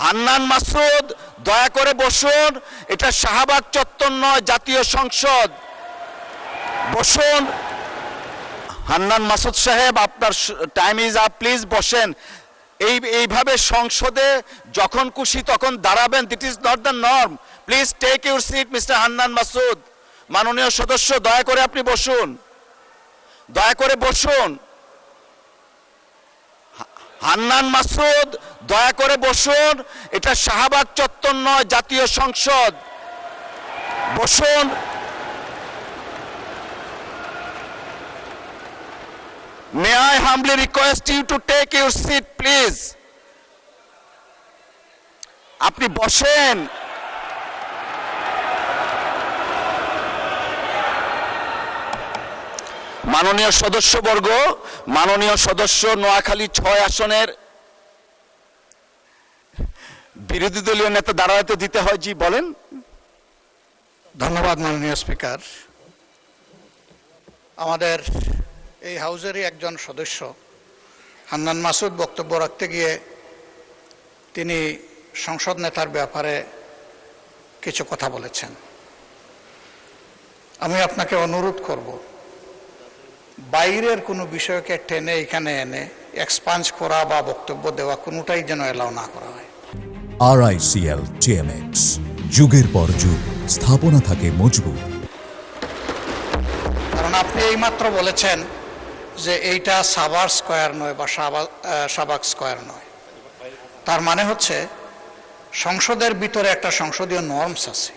হান্নান মাসুদ দয়া করে বসুন। এটা শাহবাগ চত্বর নয়, জাতীয় সংসদ। বসুন। হান্নান মাসুদ সাহেব, আপনার টাইম ইজ আপ, প্লিজ বসেন। এইভাবে সংসদে যখন খুশি তখন দাঁড়াবেন, this is not the norm. Please take your seat Mister Hannan Masud. মাননীয় সদস্য, দয়া করে আপনি বসুন, দয়া করে বসুন। হান্নান মাসুদ দয়া করে বসুন। এটা শাহবাগ চত্বর নয়, জাতীয় সংসদ। বসুন। May I humbly request you to take your seat, please? আপনি বসেন। মাননীয় সদস্যবর্গ, মাননীয় সদস্য নোয়াখালী 6 আসনের বিরোধী দলীয় নেতা দাঁড়াতে দিতে হয়। জি বলেন। ধন্যবাদ মাননীয় স্পিকার। আমাদের এই হাউজেরই একজন সদস্য হান্নান মাসুদ বক্তব্য রাখতে গিয়ে তিনি সংসদ নেতার ব্যাপারে কিছু কথা বলেছেন। আমি আপনাকে অনুরোধ করব, বাইরের কোনো বিষয়কে টেনে এখানে এনে এক্সপাঞ্জ করা বা বক্তব্য দেওয়া কোনোটাই যেন এলাও না করা হয়। RICL TMX, যুগের পর যুগ স্থাপনা থাকে মজবুত। কারণ আপনি এইমাত্র বলেছেন যে এইটা সাভার স্কয়ার নয় বা শাহবাগ স্কয়ার নয়। তার মানে হচ্ছে সংসদের ভিতরে একটা সংসদীয় নর্মস আছে,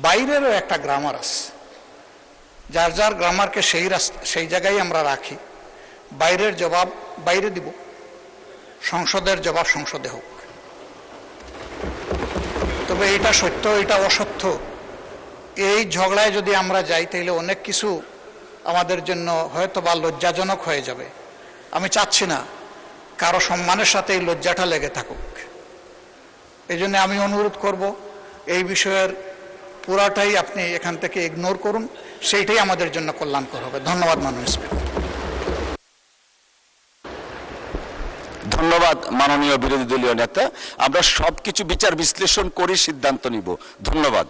বাইরেরও একটা গ্রামার আছে। যার যার গ্রামারকে সেই জায়গায় আমরা রাখি। বাইরের জবাব বাইরে দিব, সংসদের জবাব সংসদে হোক। তবে এটা সত্য, এটা অসত্য, এই ঝগড়ায় যদি আমরা যাই তাহলে অনেক কিছু আমাদের জন্য হয়তো বা লজ্জাজনক হয়ে যাবে। আমি চাচ্ছি না কারো সম্মানের সাথে এই লজ্জাটা লেগে থাকুক। এই জন্য আমি অনুরোধ করব, এই বিষয়ের পুরাটাই আপনি এখান থেকে ইগনোর করুন, সেইটাই আমাদের জন্য কল্যাণকর হবে। ধন্যবাদ মাননীয় স্পিকার। ধন্যবাদ মাননীয় বিরোধী দলীয় নেতা। আমরা সবকিছু বিচার বিশ্লেষণ করে সিদ্ধান্ত নিব। ধন্যবাদ।